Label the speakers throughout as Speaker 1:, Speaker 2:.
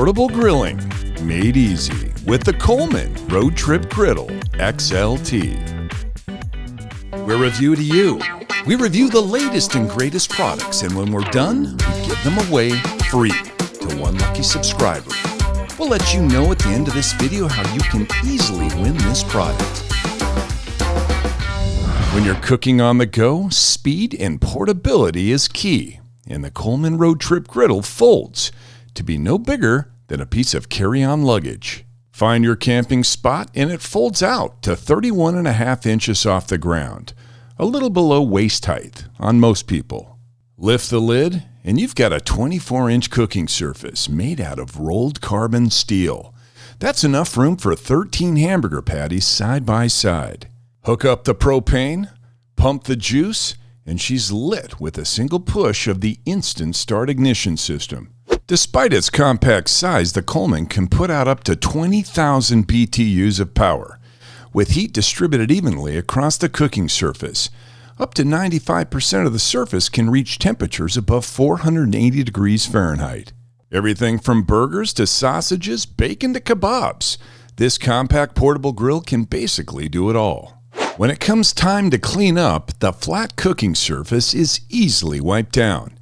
Speaker 1: Portable grilling, made easy with the Coleman Roadtrip Griddle XLT. We're Review to You. We review the latest and greatest products, and when we're done, we give them away free to one lucky subscriber. We'll let you know at the end of this video how you can easily win this product. When you're cooking on the go, speed and portability is key, and the Coleman Roadtrip Griddle folds to be no bigger than a piece of carry-on luggage. Find your camping spot and it folds out to 31.5 inches off the ground, a little below waist height on most people. Lift the lid and you've got a 24-inch cooking surface made out of rolled carbon steel. That's enough room for 13 hamburger patties side by side. Hook up the propane, pump the juice, and she's lit with a single push of the instant start ignition system. Despite its compact size, the Coleman can put out up to 20,000 BTUs of power, with heat distributed evenly across the cooking surface. Up to 95% of the surface can reach temperatures above 480 degrees Fahrenheit. Everything from burgers to sausages, bacon to kebabs. This compact portable grill can basically do it all. When it comes time to clean up, the flat cooking surface is easily wiped down,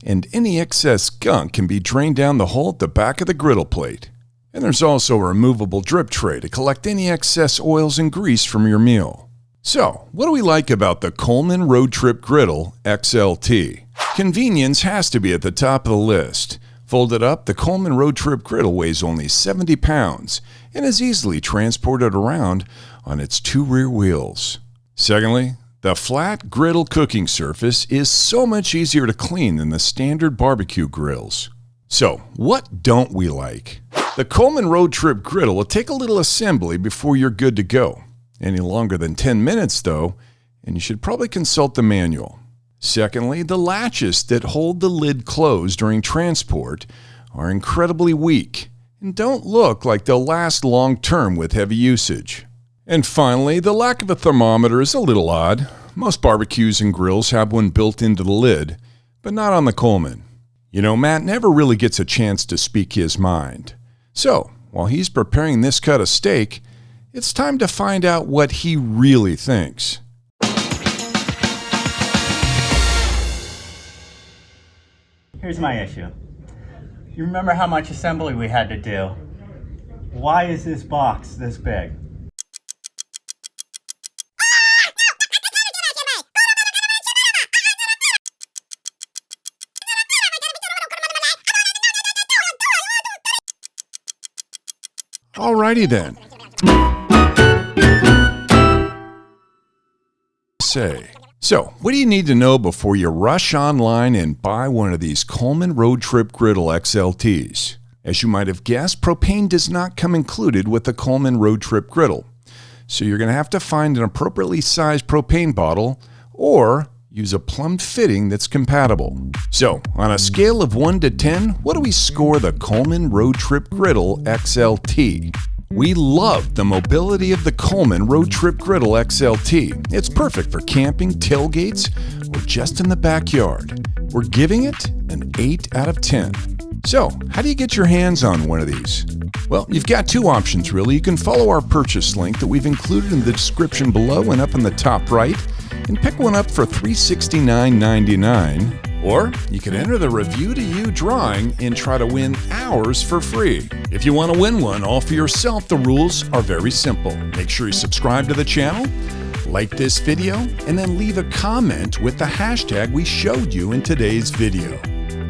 Speaker 1: and any excess gunk can be drained down the hole at the back of the griddle plate. And there's also a removable drip tray to collect any excess oils and grease from your meal. So, what do we like about the Coleman Roadtrip Griddle XLT? Convenience has to be at the top of the list. Folded up, the Coleman Roadtrip Griddle weighs only 70 pounds and is easily transported around on its two rear wheels. Secondly, the flat griddle cooking surface is so much easier to clean than the standard barbecue grills. So, what don't we like? The Coleman Roadtrip Griddle will take a little assembly before you're good to go. Any longer than 10 minutes though, and you should probably consult the manual. Secondly, the latches that hold the lid closed during transport are incredibly weak and don't look like they'll last long term with heavy usage. And finally, the lack of a thermometer is a little odd. Most barbecues and grills have one built into the lid, but not on the Coleman. You know, Matt never really gets a chance to speak his mind. So, while he's preparing this cut of steak, it's time to find out what he really thinks.
Speaker 2: Here's my issue. You remember how much assembly we had to do? Why is this box this big?
Speaker 1: Alrighty then. So, what do you need to know before you rush online and buy one of these Coleman Roadtrip Griddle XLTs? As you might have guessed, propane does not come included with the Coleman Roadtrip Griddle. So you're going to have to find an appropriately sized propane bottle or use a plumbed fitting that's compatible. So, on a scale of 1 to 10, what do we score the Coleman Roadtrip Griddle XLT? We love the mobility of the Coleman Roadtrip Griddle XLT. It's perfect for camping, tailgates, or just in the backyard. We're giving it an 8 out of 10. So, how do you get your hands on one of these? Well, you've got two options really. You can follow our purchase link that we've included in the description below and up in the top right, and pick one up for $369.99. Or you can enter the Review to You drawing and try to win ours for free. If you want to win one all for yourself, the rules are very simple. Make sure you subscribe to the channel, like this video, and then leave a comment with the hashtag we showed you in today's video.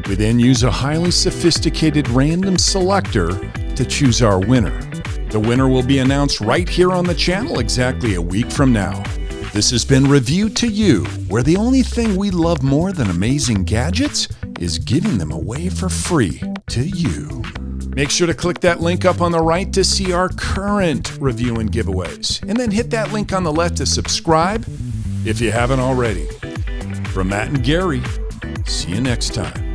Speaker 1: We then use a highly sophisticated random selector to choose our winner. The winner will be announced right here on the channel exactly a week from now. This has been Review to You, where the only thing we love more than amazing gadgets is giving them away for free to you. Make sure to click that link up on the right to see our current review and giveaways, and then hit that link on the left to subscribe if you haven't already. From Matt and Gary, see you next time.